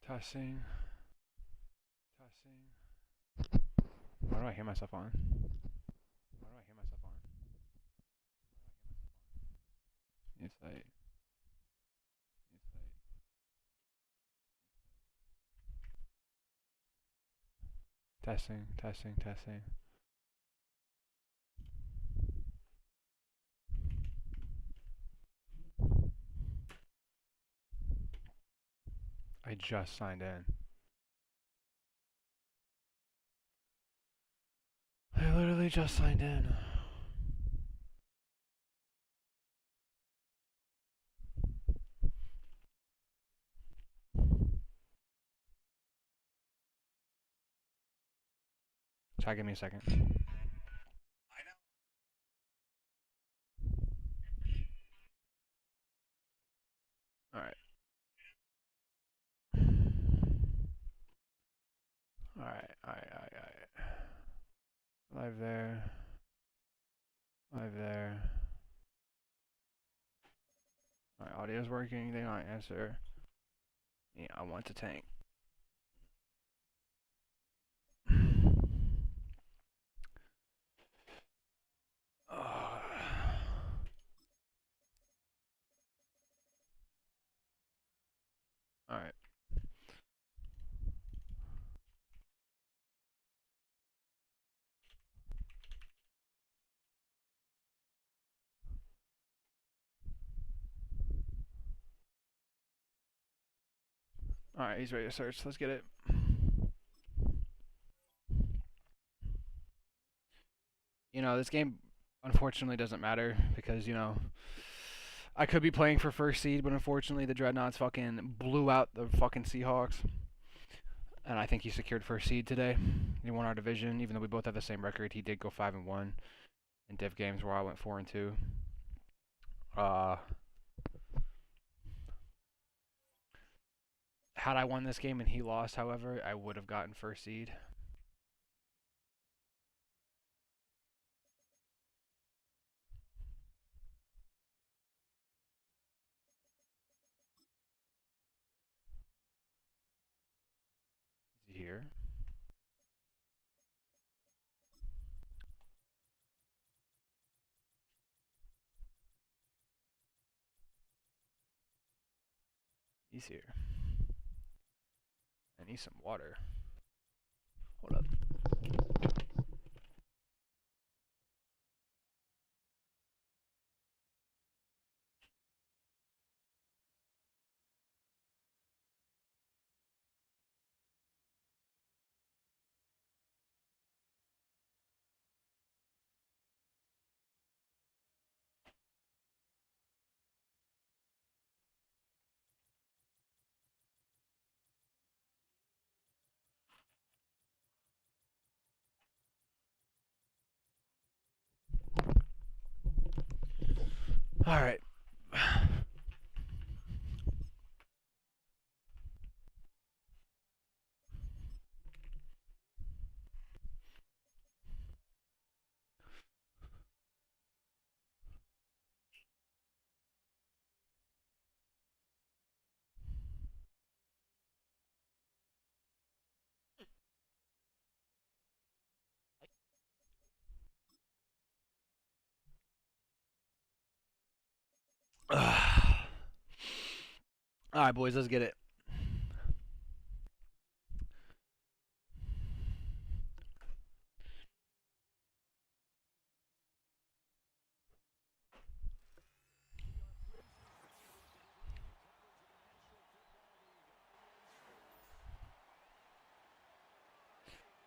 Testing. Testing. Why do I hear myself on? Why do I hear myself on? It's like. It's like. Testing. Testing. Testing. I just signed in. I literally just signed in. Chat, give me a second. Alright. Alright. Live there. Live there. Alright, audio's working. They don't answer. Yeah, I want to tank. Alright. Alright, he's ready to search. Let's get it. You know, this game unfortunately doesn't matter because, you know, I could be playing for first seed, but unfortunately the Dreadnoughts fucking blew out the fucking Seahawks. And I think he secured first seed today. He won our division, even though we both have the same record. He did go 5-1 in div games where I went 4-2. Had I won this game and he lost, however, I would have gotten first seed. Is he here? He's here. I need some water. Hold up. All right. All right, boys, let's get it.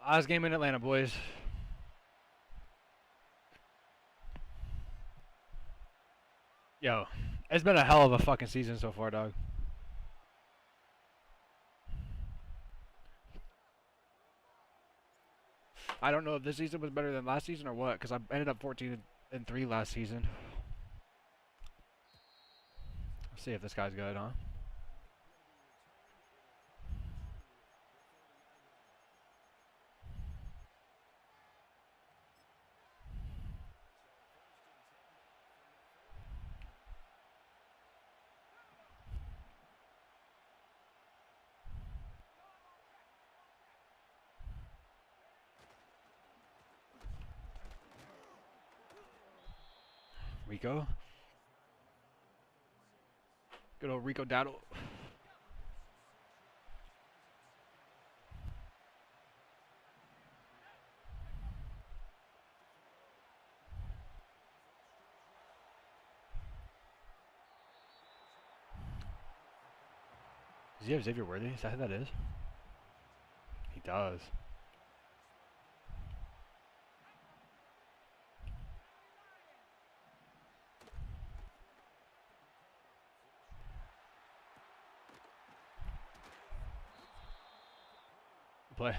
Last game in Atlanta, boys. Yo, it's been a hell of a fucking season so far, dog. I don't know if this season was better than last season or what, because I ended up 14-3 last season. Let's see if this guy's good, huh? Rico. Good old Rico Daddle. Does he have Xavier Worthy? Is that who that is? He does. Play.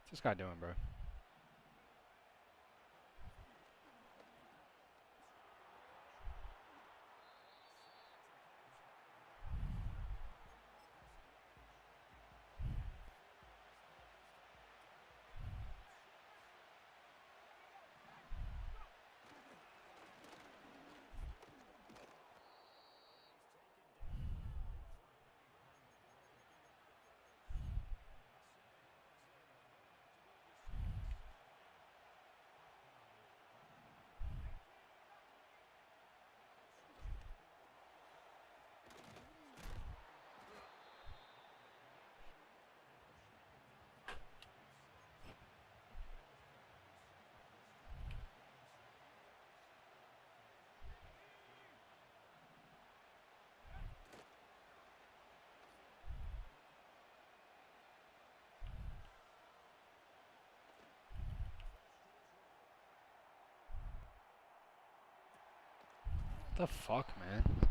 What's this guy doing, bro? What the fuck, man?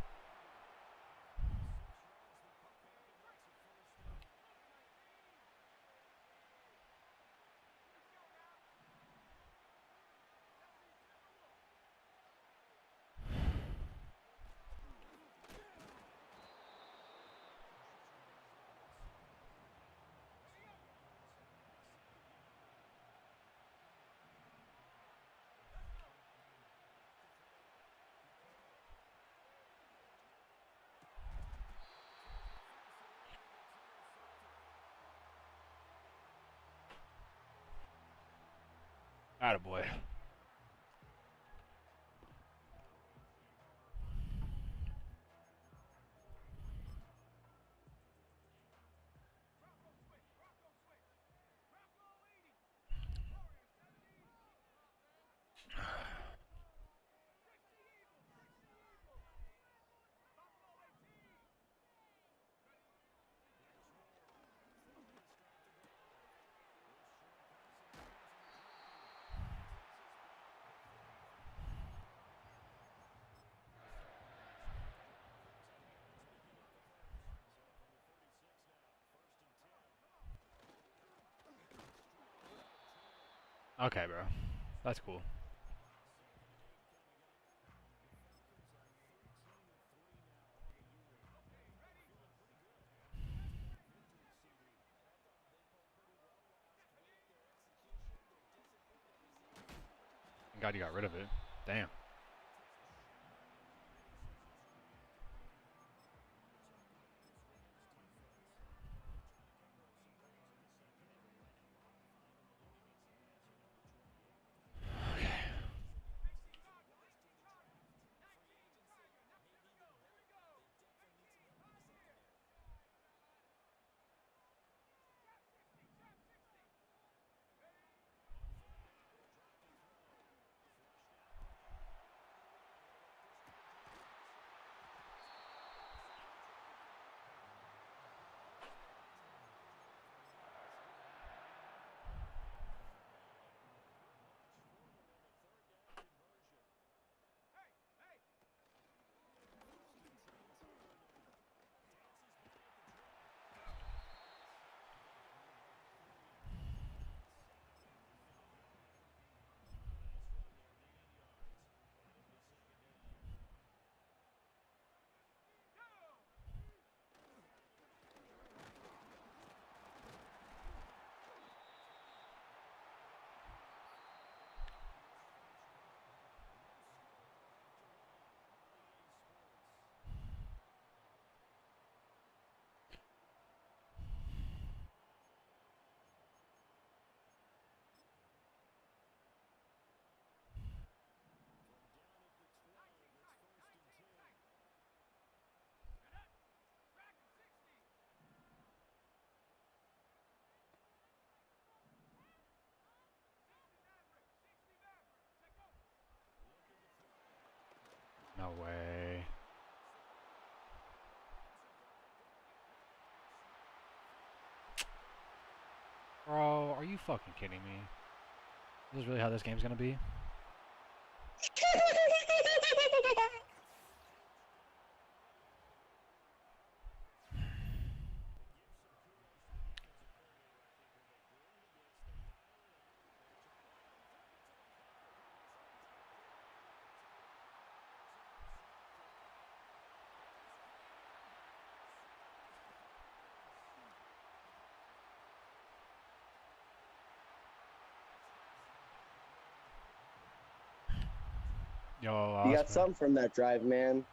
Attaboy. Okay, bro. That's cool. Thank God you got rid of it. Damn. No way. Bro, are you fucking kidding me? This is really how this game's gonna be? Yo, You got something from that drive, man.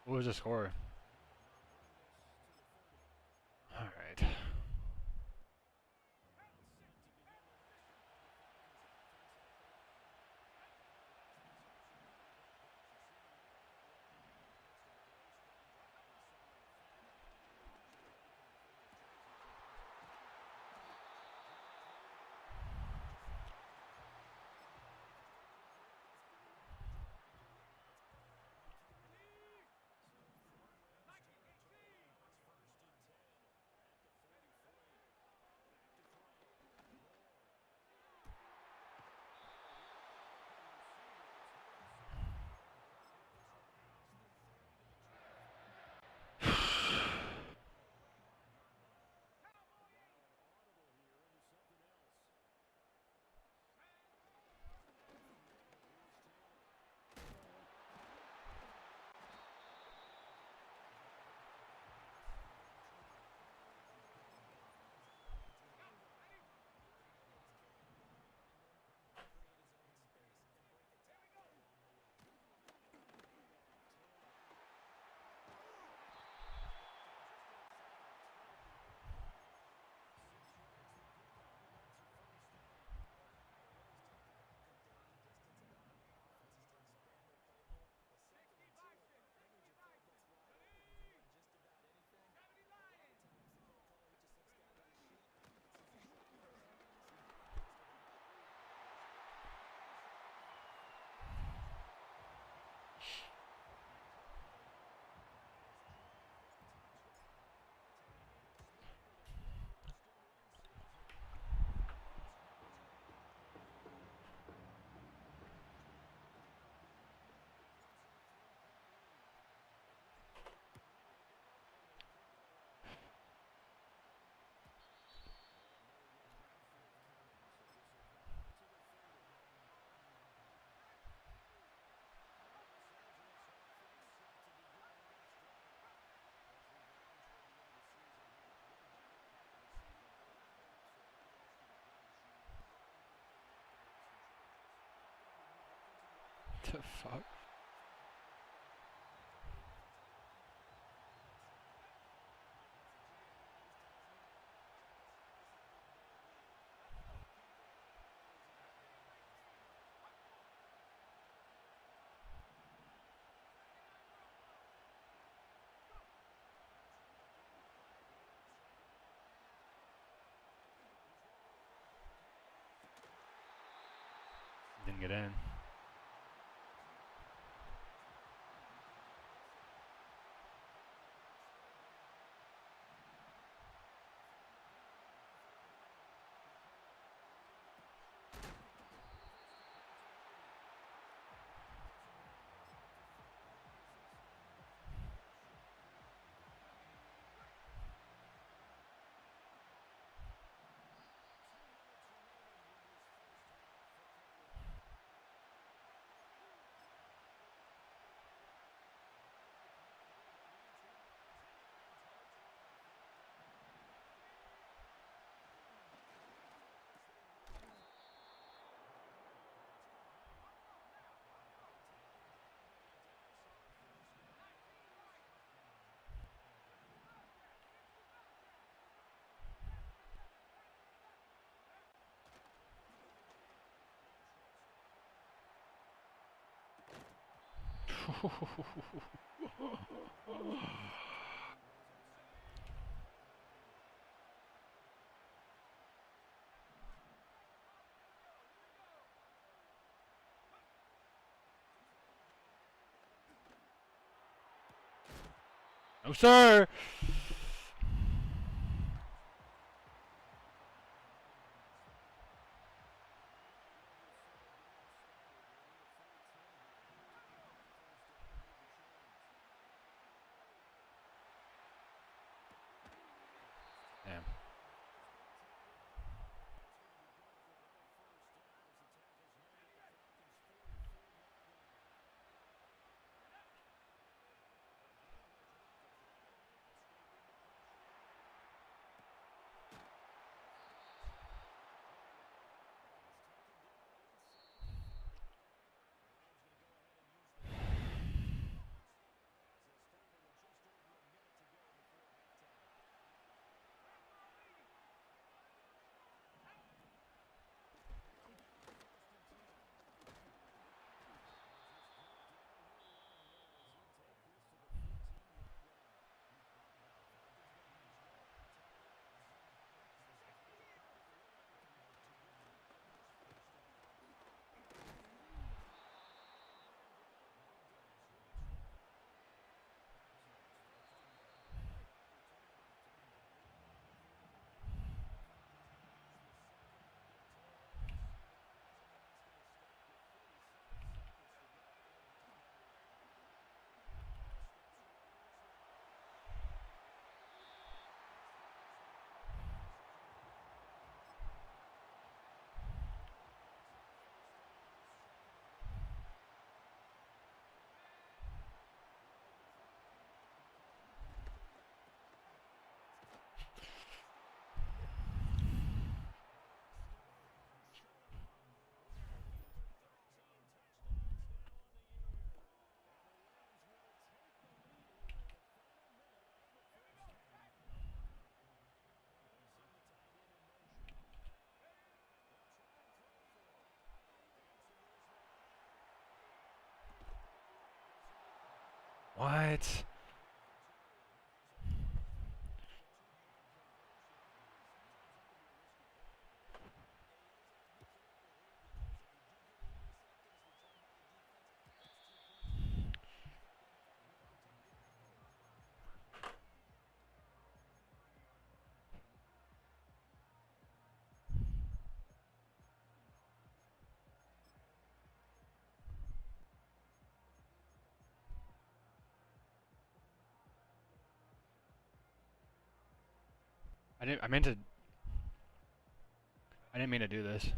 What was the score? Alright. The fuck? Didn't get in. No, sir. Damn. What? I didn't. I meant to. I didn't mean to do this.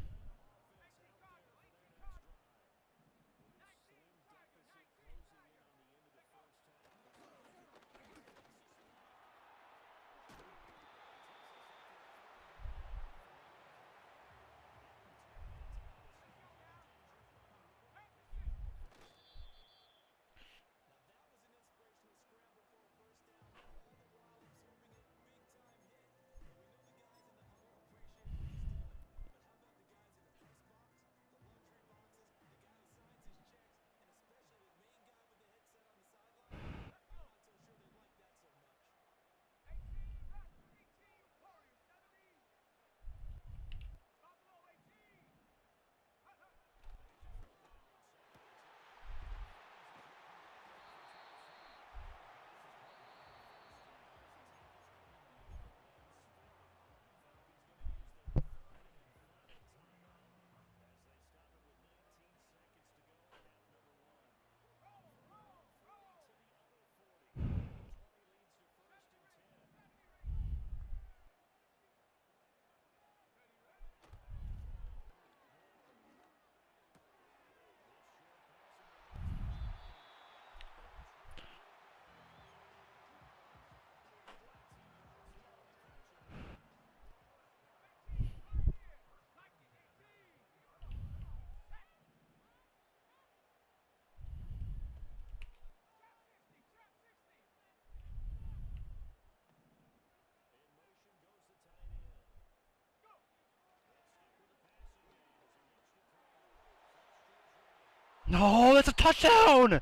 No, that's a touchdown!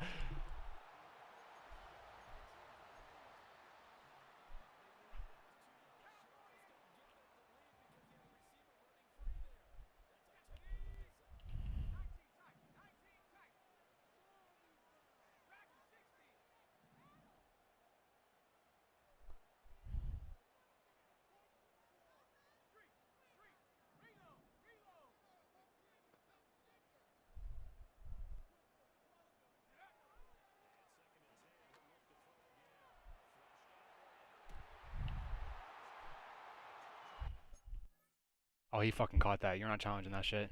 Oh, he fucking caught that. You're not challenging that shit.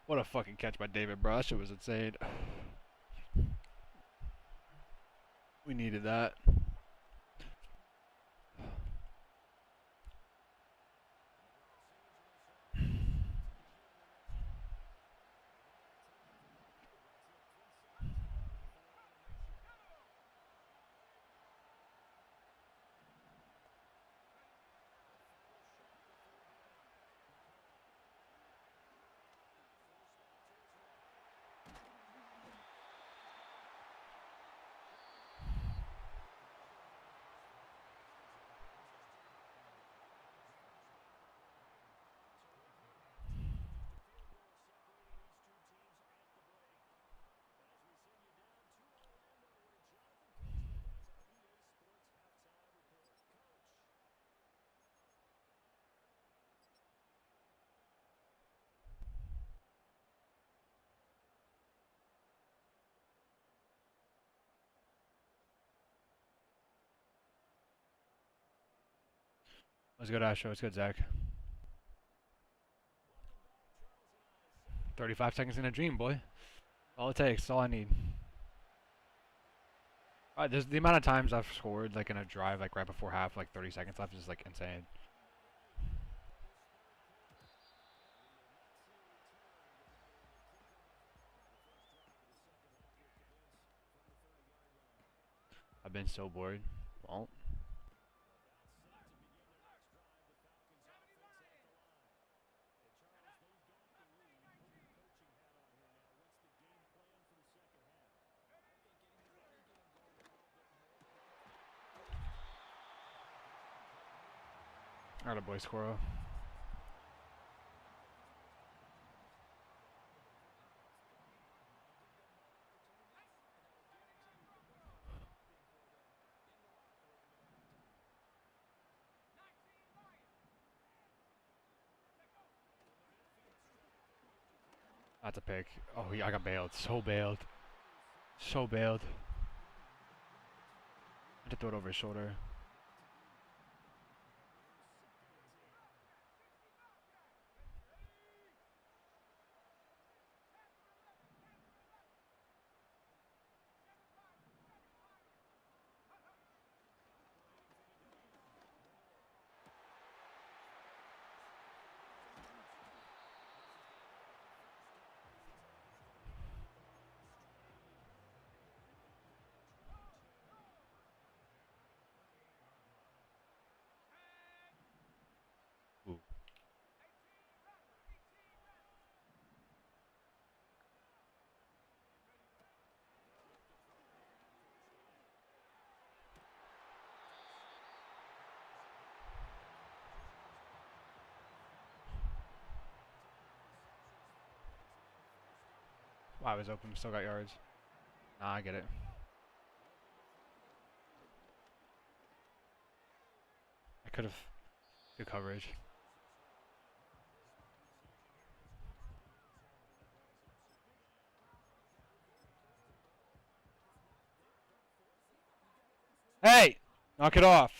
What a fucking catch by David, bro. That shit was insane. We needed that. Let's go, Astro. Let's go, Zach. 35 seconds in a dream, boy. All it takes. All I need. There's the amount of times I've scored like in a drive, like right before half, like 30 seconds left, is like insane. I've been so bored. Well, alright, boy, squirrel. That's a pick. Oh, yeah, I got bailed. So bailed. So bailed. I had to throw it over his shoulder. Ooh. Wow, I was open. Still got yards. Nah, I get it. I could have. Good coverage. Hey! Knock it off.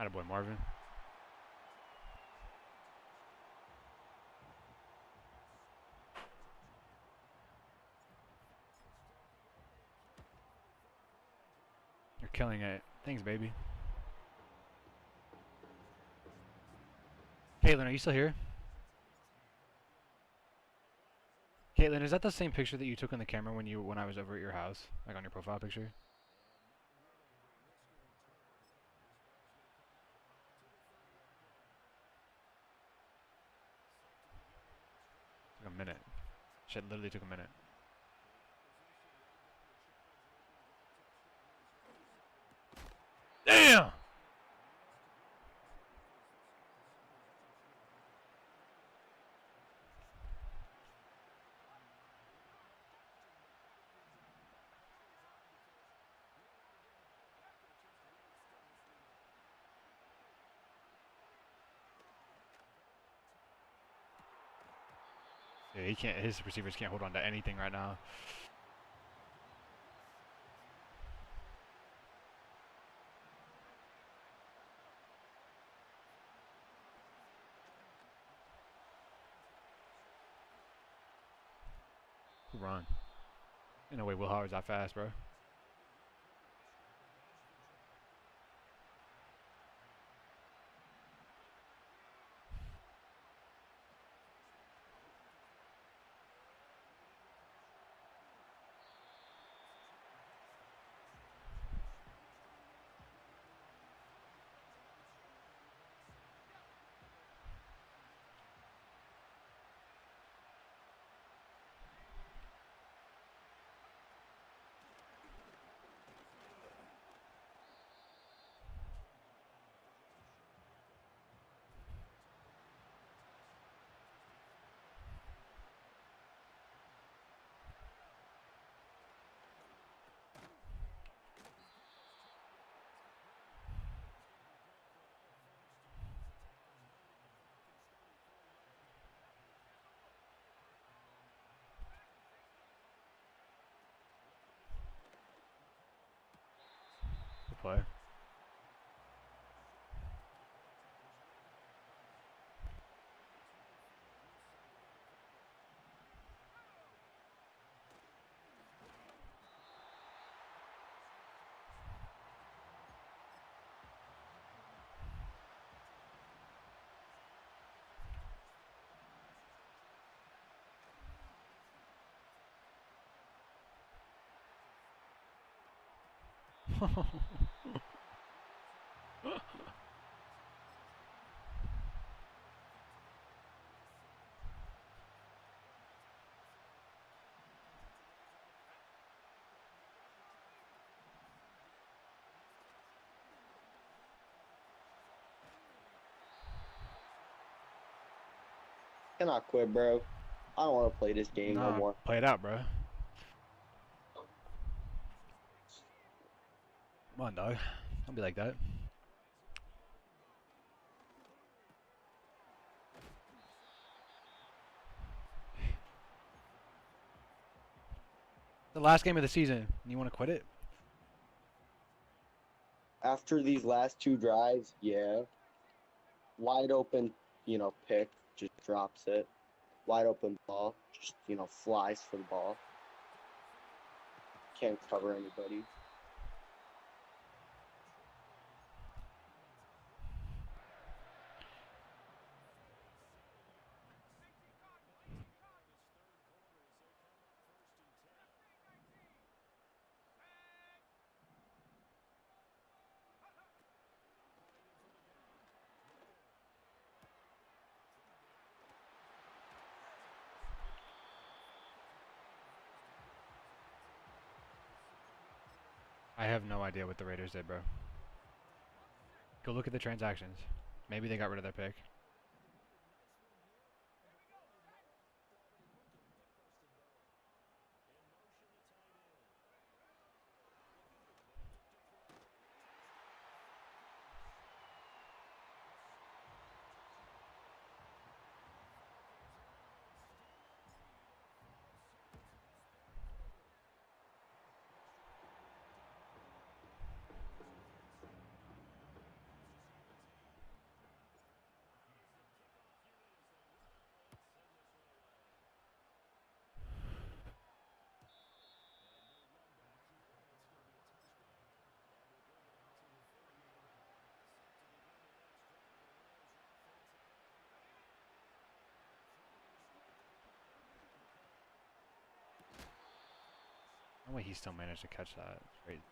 Attaboy, Marvin. You're killing it. Thanks, baby. Caitlin, are you still here? Caitlin, is that the same picture that you took on the camera when I was over at your house, like on your profile picture? Took a minute. Shit, literally took a minute. Damn! Yeah, he can't. His receivers can't hold on to anything right now. Run. Ain't no way Will Howard's that fast, bro. Good play. Cannot quit, bro. I don't want to play this game no Nah, more. play it out, bro. Come on, dog. Don't be like that. The last game of the season. You want to quit it? After these last two drives, yeah. Wide open, pick, just drops it. Wide open ball, just, flies for the ball. Can't cover anybody. I have no idea what the Raiders did, bro. Go look at the transactions. Maybe they got rid of their pick. No way he still managed to catch that. Great.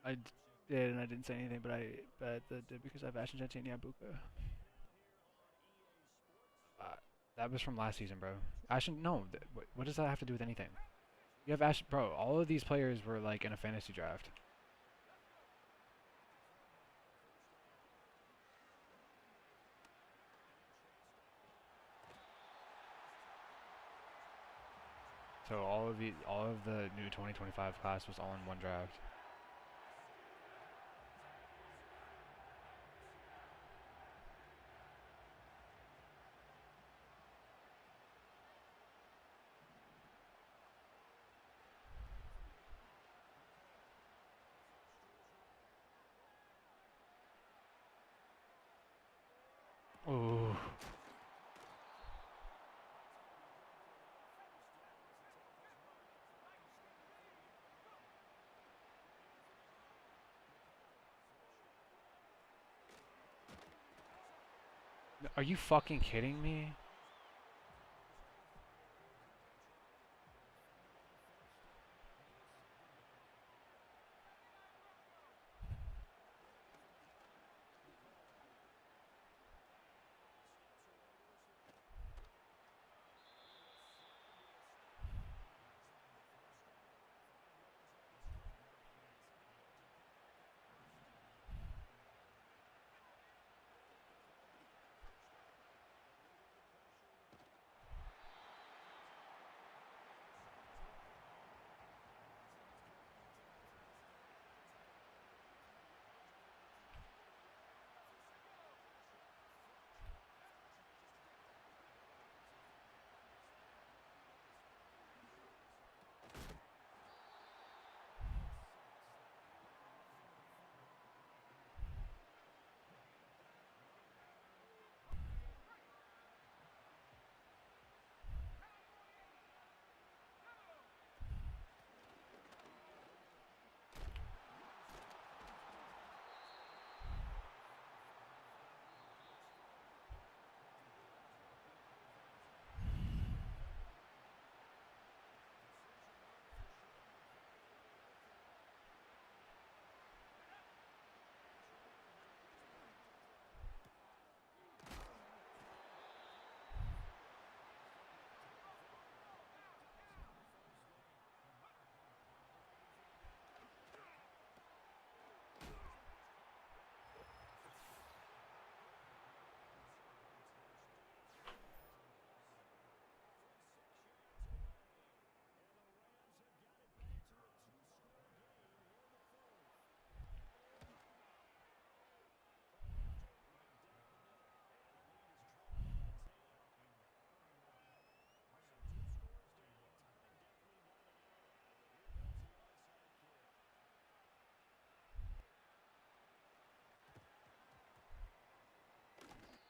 I did, and I didn't say anything, but I bet that did because I have Ashton Genty and Yambuka. Uh, that was from last season, bro. Ashton, no. What does that have to do with anything? You have Ashton, bro. All of these players were like in a fantasy draft. So all of the new 2025 class was all in one draft. Oh. Are you fucking kidding me?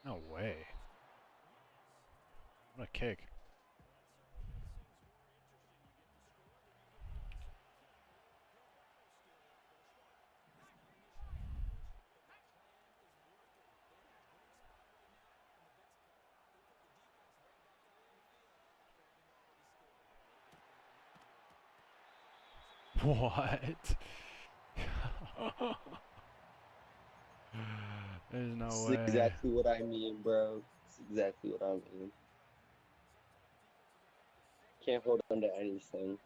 No way. What a kick. What? There's This no is way. exactly what I mean, bro. This is exactly what I mean. Can't hold on to anything.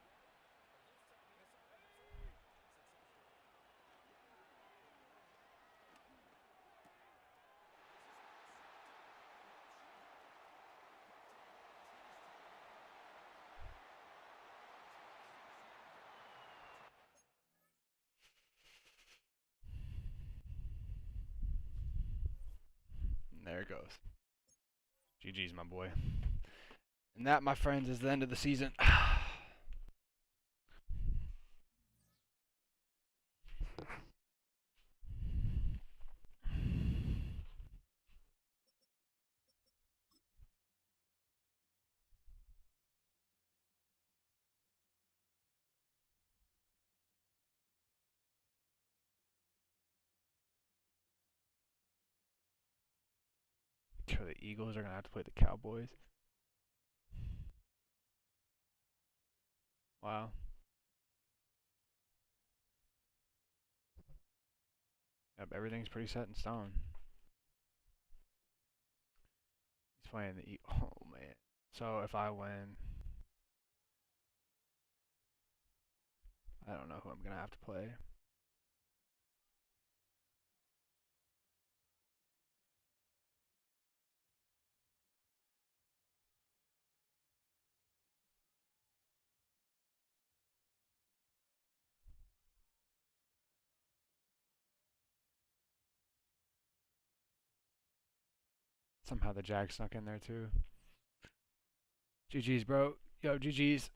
And there it goes. GG's, my boy. And that, my friends, is the end of the season. So the Eagles are gonna have to play the Cowboys. Wow. Yep, everything's pretty set in stone. He's playing the Oh man. So if I win, I don't know who I'm gonna have to play. Somehow the Jag snuck in there too. GG's, bro. Yo, GG's.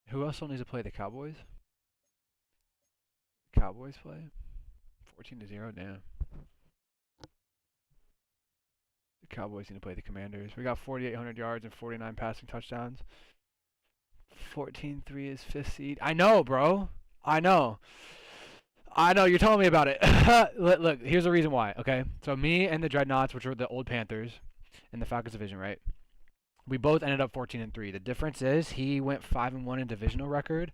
Who else still needs to play the Cowboys? Cowboys play? 14-0, damn. The Cowboys need to play the Commanders. We got 4,800 yards and 49 passing touchdowns. 14-3 is 5th seed. I know, bro. I know. You're telling me about it. Look, here's the reason why, okay? So me and the Dreadnoughts, which were the old Panthers in the Falcons division, right? We both ended up 14-3. The difference is he went 5-1 in divisional record.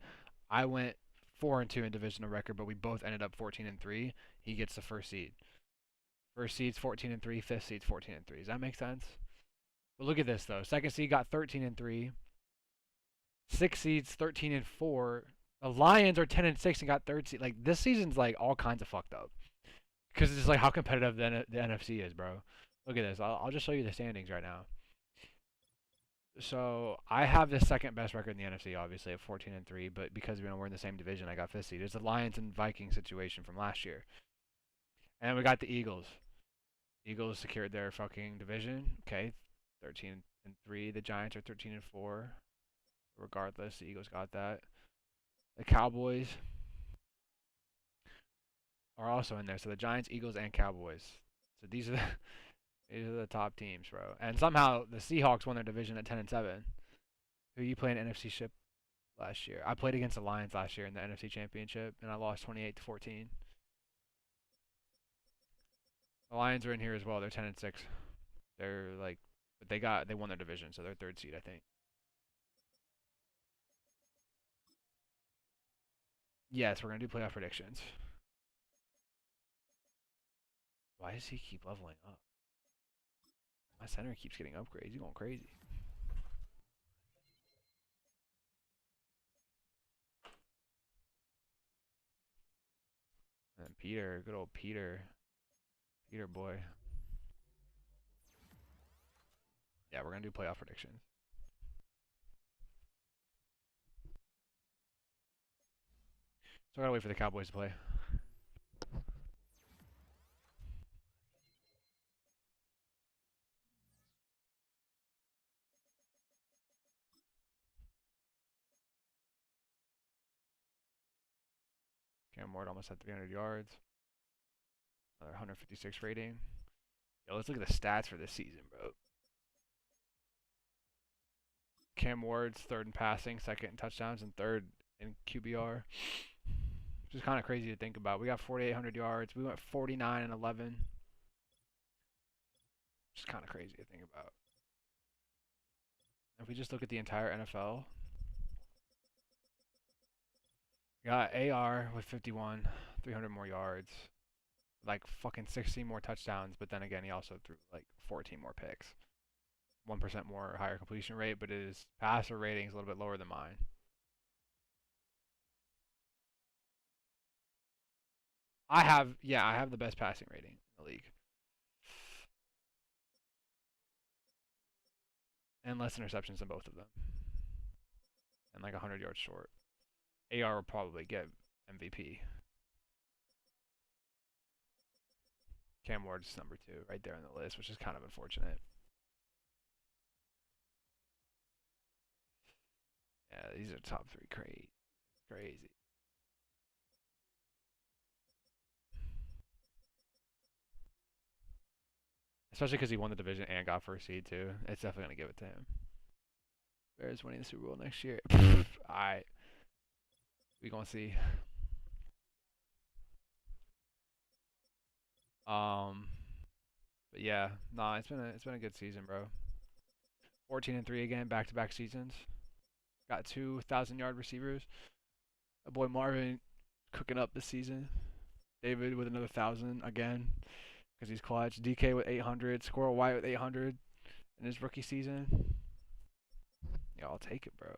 I went 4-2 in divisional record, but we both ended up 14-3. He gets the first seed. First seed's 14-3. 5th seed's 14-3. Does that make sense? But look at this though. Second seed got 13-3. 6th seed's 13-4. The Lions are 10-6 and got 3rd seed. Like this season's like all kinds of fucked up. Because it's just like how competitive the NFC is, bro. Look at this. I'll just show you the standings right now. So I have the second best record in the NFC, obviously at 14-3. But because we're in the same division, I got 5th seed. It's the Lions and Vikings situation from last year. And then we got the Eagles. Eagles secured their fucking division. Okay, 13-3. The Giants are 13-4. Regardless, the Eagles got that. The Cowboys are also in there. So the Giants, Eagles, and Cowboys. So these are the top teams, bro. And somehow the Seahawks won their division at 10-7. Who you playing NFC ship last year? I played against the Lions last year in the NFC Championship, and I lost 28-14. The Lions are in here as well. They're 10-6. They're like, but they won their division, so they're 3rd seed, I think. Yes, we're gonna do playoff predictions. Why does he keep leveling up? My center keeps getting upgrades. He's going crazy. And Peter, good old Peter. Peter boy. Yeah, we're gonna do playoff predictions. So I gotta wait for the Cowboys to play. Cam Ward almost had 300 yards. Another 156 rating. Yo, let's look at the stats for this season, bro. Cam Ward's 3rd in passing, 2nd in touchdowns, and 3rd in QBR. Which is kind of crazy to think about. We got 4,800 yards. We went 49-11. Which is kind of crazy to think about. If we just look at the entire NFL, we got AR with 51, 300 more yards, like fucking 16 more touchdowns, but then again, he also threw like 14 more picks. 1% more higher completion rate, but his passer rating is a little bit lower than mine. I have the best passing rating in the league. And less interceptions than both of them. And like 100 yards short. AR will probably get MVP. Cam Ward's number 2 right there on the list, which is kind of unfortunate. Yeah, these are top 3 crazy. especially because he won the division and got first seed too. It's definitely gonna give it to him. Bears winning the Super Bowl next year. Alright, we gonna see. Um, but yeah, nah, it's been a good season, bro. 14-3 again, back-to-back seasons. Got 2,000-yard receivers. A boy Marvin cooking up this season. David with another 1,000 again because he's clutch. DK with 800. Squirrel White with 800 in his rookie season. Yeah, I'll take it, bro.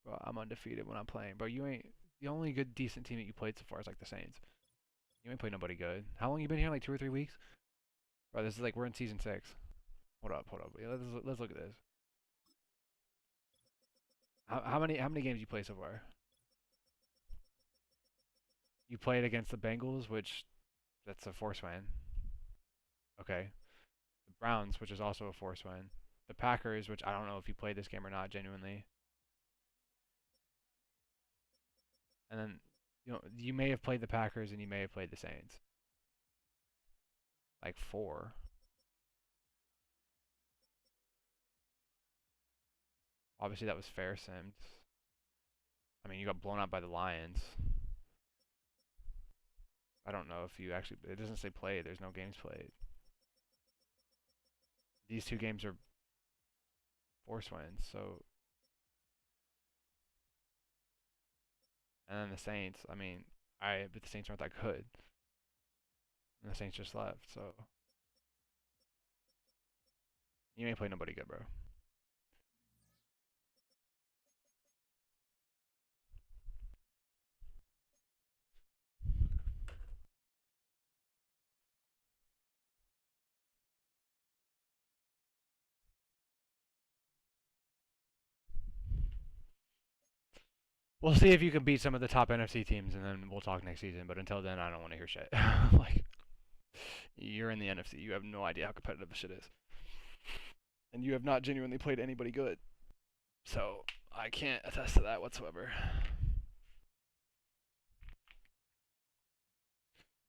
Bro, I'm undefeated when I'm playing. Bro, you ain't the only good decent team that you played so far is like the Saints. You ain't played nobody good. How long you been here? Like 2 or 3 weeks? Bro, this is like we're in season 6. Hold up. Yeah, let's look at this. How many games you play so far? You played against the Bengals, which that's a force win. Okay. The Browns, which is also a force win. The Packers, which I don't know if you played this game or not, genuinely. And then you may have played the Packers and you may have played the Saints. Like 4. Obviously that was fair simmed. I mean, you got blown out by the Lions. I don't know if you actually. It doesn't say played. There's no games played. These 2 games are force wins. So, and then the Saints. I mean, but the Saints aren't that good. And the Saints just left. So you ain't play nobody good, bro. We'll see if you can beat some of the top NFC teams, and then we'll talk next season. But until then, I don't want to hear shit. Like, you're in the NFC. You have no idea how competitive this shit is. And you have not genuinely played anybody good. So, I can't attest to that whatsoever.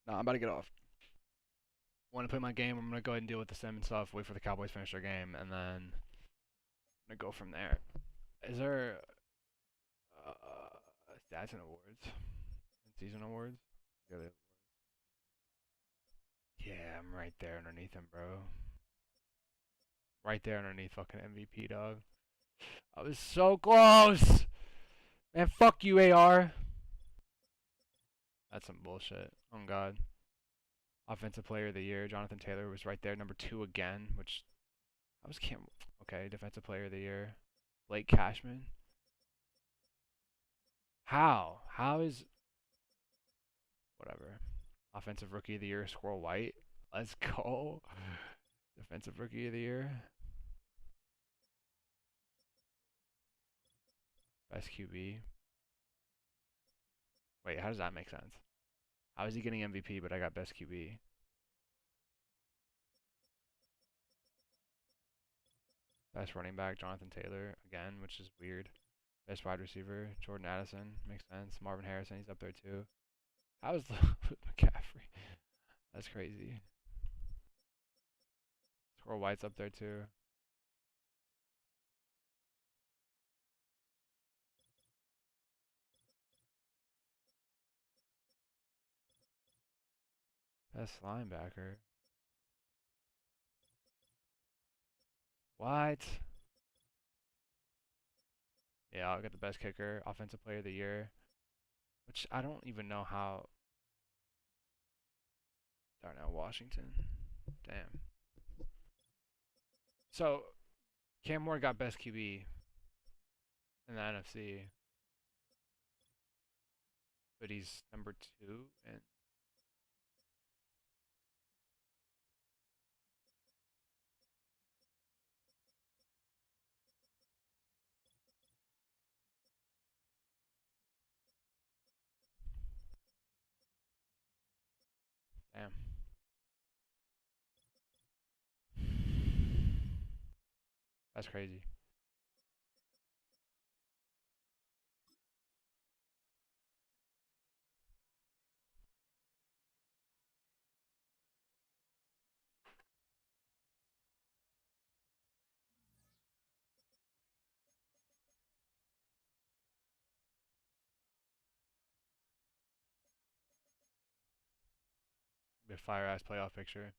Nah, I'm about to get off. Want to play my game? I'm going to go ahead and deal with the sim and stuff, wait for the Cowboys to finish their game, and then I'm going to go from there. Is there stats and awards? And season awards? Yeah, I'm right there underneath him, bro. Right there underneath fucking MVP, dog. I was so close! Man, fuck you, AR. That's some bullshit. Oh, God. Offensive Player of the Year, Jonathan Taylor was right there, number 2 again, which I was can't. Okay, Defensive Player of the Year, Blake Cashman. How? How is whatever? Offensive Rookie of the Year, Squirrel White. Let's go. Defensive Rookie of the Year, Best QB. Wait, how does that make sense? How is he getting MVP, but I got Best QB? Best running back, Jonathan Taylor, again, which is weird. Best wide receiver, Jordan Addison, makes sense. Marvin Harrison, he's up there too. How is McCaffrey? That's crazy. Squirrel White's up there too. Best linebacker. What? Yeah, I'll get the best kicker, offensive player of the year, which I don't even know how. Darnell Washington. Damn. So Cam Moore got best QB in the NFC, but he's number 2, and damn. That's crazy. Be a fire ass playoff picture.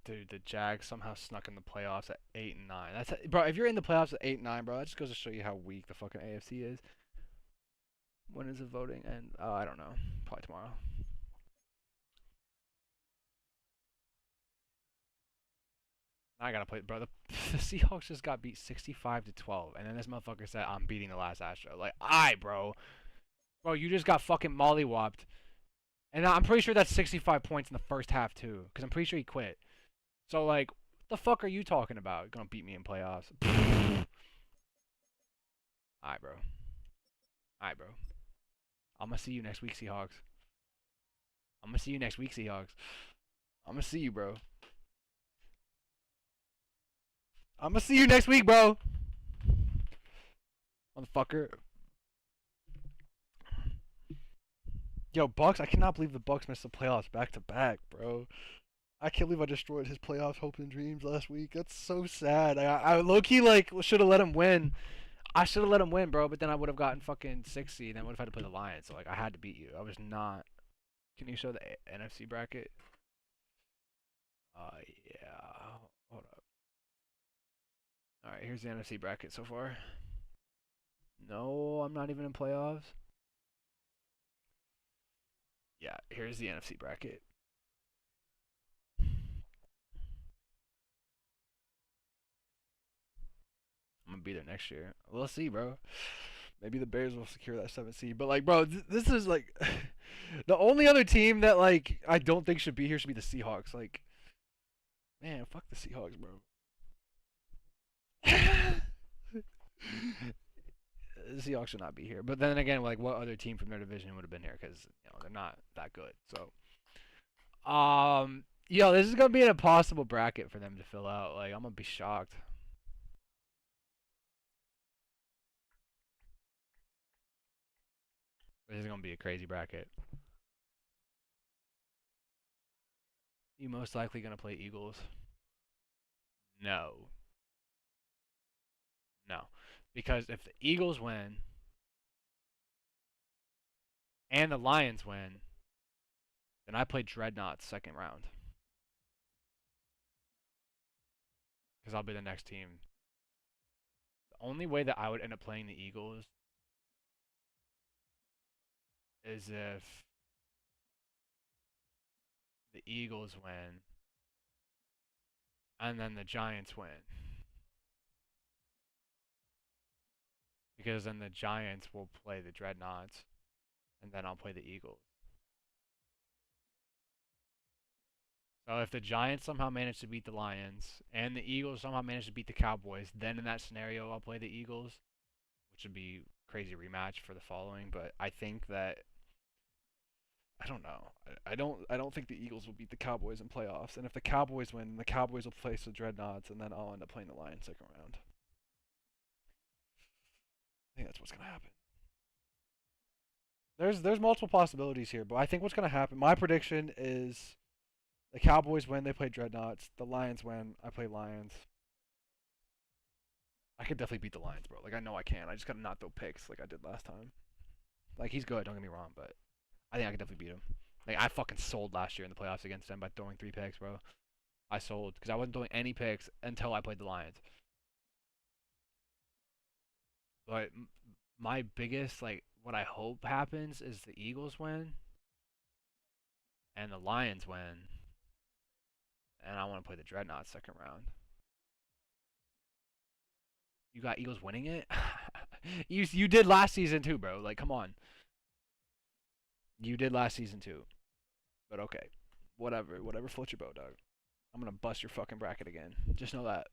Dude, the Jags somehow snuck in the playoffs at 8 and 9. Bro. If you're in the playoffs at 8 and 9, bro, that just goes to show you how weak the fucking AFC is. When is the voting? And I don't know. Probably tomorrow. I gotta play, bro. The Seahawks just got beat 65-12, and then this motherfucker said, "I'm beating the last Astro." Like, bro, you just got fucking mollywopped, and I'm pretty sure that's 65 points in the first half too, because I'm pretty sure he quit. So like, what the fuck are you talking about? You're gonna beat me in playoffs? Alright, bro. Alright, bro. I'm gonna see you next week, Seahawks. I'm gonna see you next week, Seahawks. I'm gonna see you, bro. I'm gonna see you next week, bro. Motherfucker. Yo, Bucks, I cannot believe the Bucks missed the playoffs back to back, bro. I can't believe I destroyed his playoffs hopes and dreams last week. That's so sad. I low-key, like, should have let him win. I should have let him win, bro, but then I would have gotten fucking 6 seed, and then I would have had to play the Lions. So, like, I had to beat you. I was not. Can you show the NFC bracket? Yeah. Hold up. Alright, here's the NFC bracket so far. No, I'm not even in playoffs. Yeah, here's the NFC bracket. I'm gonna be there next year. We'll see, bro. Maybe the Bears will secure that 7th seed. But like, bro, this is like the only other team that like I don't think should be here should be the Seahawks. Like, man, fuck the Seahawks, bro. The Seahawks should not be here. But then again, like, what other team from their division would have been here? Because they're not that good. So, yo, this is gonna be an impossible bracket for them to fill out. Like, I'm gonna be shocked. This is gonna be a crazy bracket. You most likely gonna play Eagles? No. No. Because if the Eagles win and the Lions win, then I play Dreadnoughts second round. Because I'll be the next team. The only way that I would end up playing the Eagles is if the Eagles win and then the Giants win. Because then the Giants will play the Dreadnoughts and then I'll play the Eagles. So if the Giants somehow manage to beat the Lions and the Eagles somehow manage to beat the Cowboys, then in that scenario I'll play the Eagles, which would be a crazy rematch for the following. But I think that I don't know. I don't think the Eagles will beat the Cowboys in playoffs. And if the Cowboys win, the Cowboys will face the Dreadnoughts, and then I'll end up playing the Lions second round. I think that's what's gonna happen. There's multiple possibilities here, but I think what's gonna happen. My prediction is the Cowboys win, they play Dreadnoughts. The Lions win, I play Lions. I could definitely beat the Lions, bro. Like, I know I can. I just gotta not throw picks like I did last time. Like, he's good, don't get me wrong, but I think I could definitely beat him. Like, I fucking sold last year in the playoffs against them by throwing 3 picks, bro. I sold because I wasn't throwing any picks until I played the Lions. But my biggest, like, what I hope happens is the Eagles win and the Lions win, and I want to play the Dreadnoughts second round. You got Eagles winning it? you did last season too, bro. Like, come on. You did last season too. But okay. Whatever floats your boat, dog. I'm gonna bust your fucking bracket again. Just know that.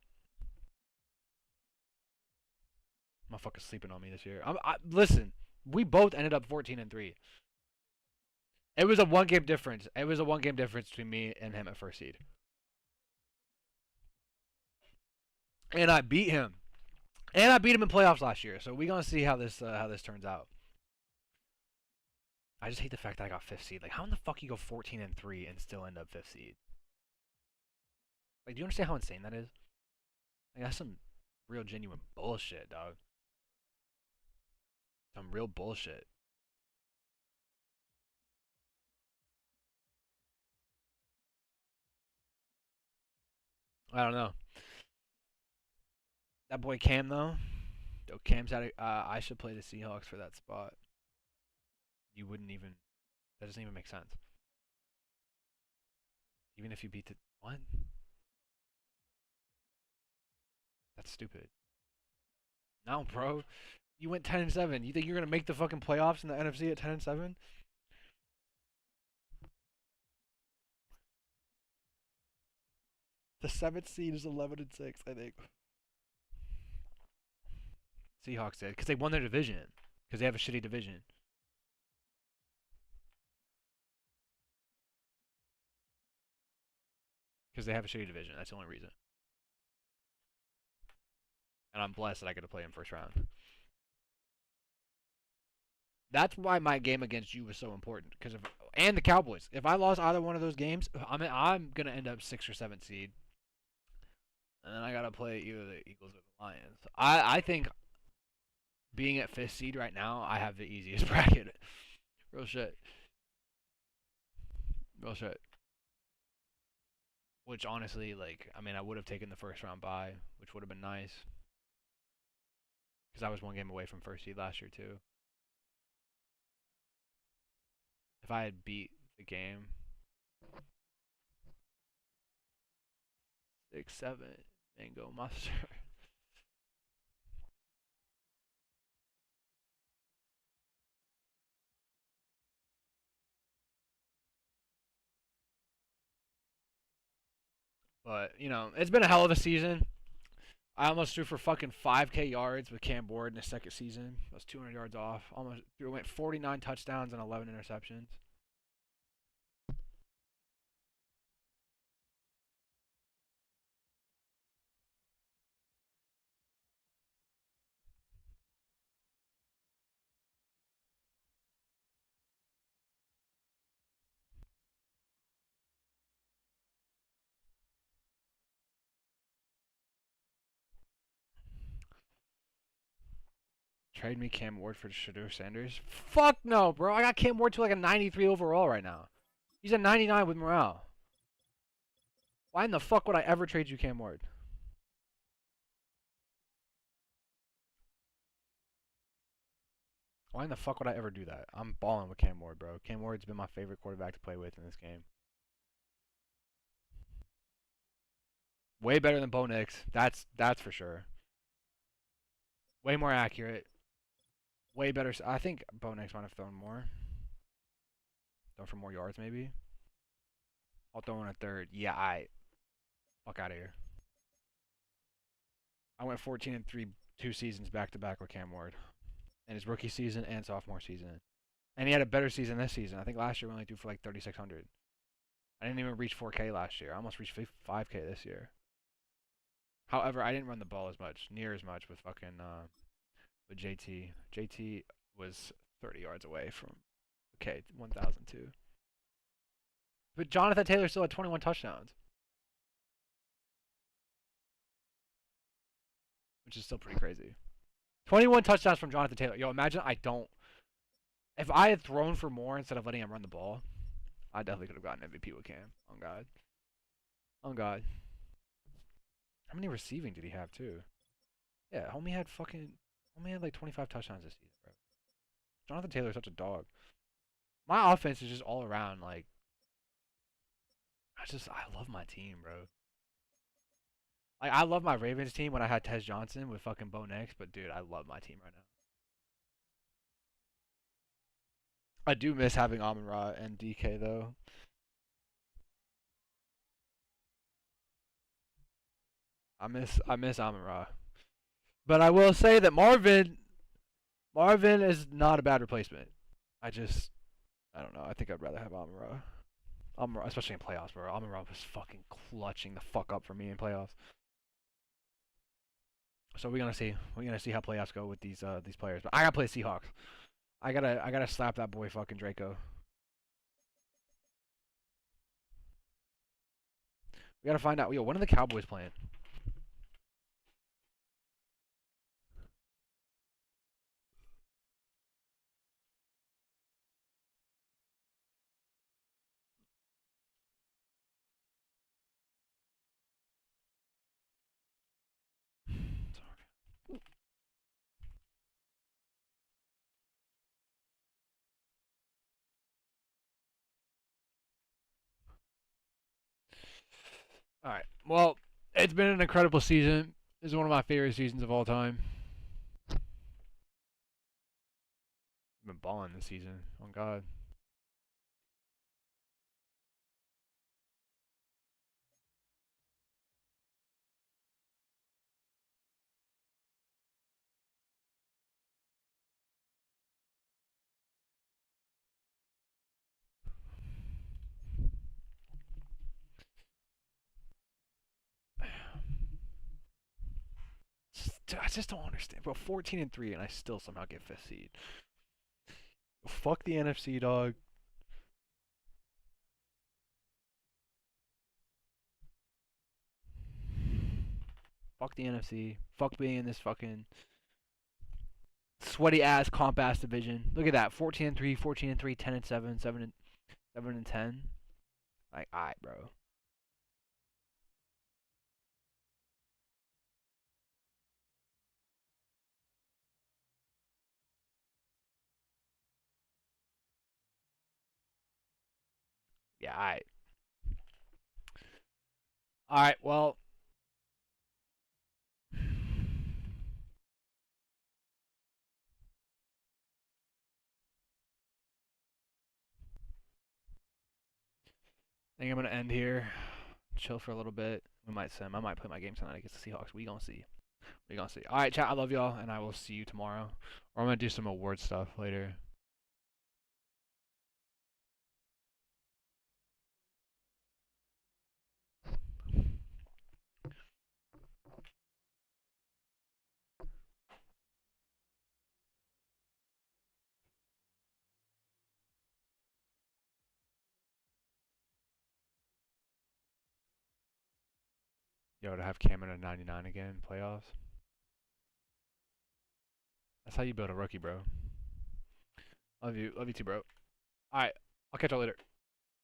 Motherfucker's sleeping on me this year. Listen, we both ended up 14-3. It was a 1 game difference. It was a 1 game difference between me and him at first seed. And I beat him. And I beat him in playoffs last year. So we're gonna see how this turns out. I just hate the fact that I got 5th seed. Like, how in the fuck you go 14-3 and still end up 5th seed? Like, do you understand how insane that is? Like, that's some real genuine bullshit, dog. some real bullshit. I don't know. That boy Cam though. Yo, Cam's out. I should play the Seahawks for that spot. You wouldn't even. That doesn't even make sense. Even if you beat the what? That's stupid. No, bro. You went 10-7. You think you're gonna make the fucking playoffs in the NFC at 10-7? The seventh seed is 11-6, I think. Seahawks did because they won their division. Because they have a shitty division. Because they have a shitty division. That's the only reason. And I'm blessed that I get to play in first round. That's why my game against you was so important. And the Cowboys. If I lost either one of those games, I'm gonna end up 6th or 7th seed. And then I gotta play either the Eagles or the Lions. I think being at 5th seed right now, I have the easiest bracket. Real shit. Real shit. Which honestly, like, I mean, I would have taken the first round bye, which would have been nice. Because I was one game away from first seed last year too. If I had beat the game 6-7, Mango Mustard. But, you know, it's been a hell of a season. I almost threw for fucking 5K yards with Cam Ward in his second season. I was 200 yards off. Almost went 49 touchdowns and 11 interceptions. Trade me Cam Ward for Shadur Sanders? Fuck no, bro. I got Cam Ward to like a 93 overall right now. He's a 99 with morale. Why in the fuck would I ever trade you Cam Ward? Why in the fuck would I ever do that? I'm balling with Cam Ward, bro. Cam Ward's been my favorite quarterback to play with in this game. Way better than Bo Nix. That's for sure. Way more accurate. Way better. I think Bo Nix might have thrown more. Thrown for more yards, maybe. I'll throw in a third. Yeah, fuck out of here. I went 14-3 2 seasons back to back with Cam Ward, in his rookie season and sophomore season. And he had a better season this season. I think last year we only threw for like 3,600. I didn't even reach 4K last year. I almost reached 5K this year. However, I didn't run the ball as much, near as much with fucking with JT. JT was 30 yards away from 1,002. But Jonathan Taylor still had 21 touchdowns, which is still pretty crazy. 21 touchdowns from Jonathan Taylor. Yo, imagine if I had thrown for more instead of letting him run the ball, I definitely could have gotten MVP with Cam. On God. On God. How many receiving did he have too? Yeah, homie had like 25 touchdowns this season, bro. Jonathan Taylor's such a dog. My offense is just all around like I love my team, bro. Like I love my Ravens team when I had Tez Johnson with fucking Bo Nix, but dude, I love my team right now. I do miss having Amon-Ra and DK though. I miss Amon-Ra. But I will say that Marvin is not a bad replacement. I don't know. I think I'd rather have Amon-Ra. Amon-Ra, especially in playoffs, bro. Amon-Ra was fucking clutching the fuck up for me in playoffs. So we're gonna see. We're gonna see how playoffs go with these players. But I gotta play Seahawks. I gotta slap that boy fucking Draco. We gotta find out. Yo, when are the Cowboys playing? All right. Well, it's been an incredible season. This is one of my favorite seasons of all time. I've been balling this season. Oh God. I just don't understand. Bro, 14-3, and I still somehow get fifth seed. Fuck the NFC, dog. Fuck the NFC. Fuck being in this fucking sweaty ass comp ass division. Look at that. 14-3, 14-3, 10-7, 7-10. Like, alright, bro. Yeah, alright. Alright, well. I think I'm gonna end here. Chill for a little bit. We might sim. I might play my game tonight against the Seahawks. We gonna see. We gonna see. Alright, chat. I love y'all, and I will see you tomorrow. Or I'm gonna do some award stuff later. Yo, to have Cameron at 99 again in playoffs. That's how you build a rookie, bro. Love you too, bro. Alright, I'll catch y'all later.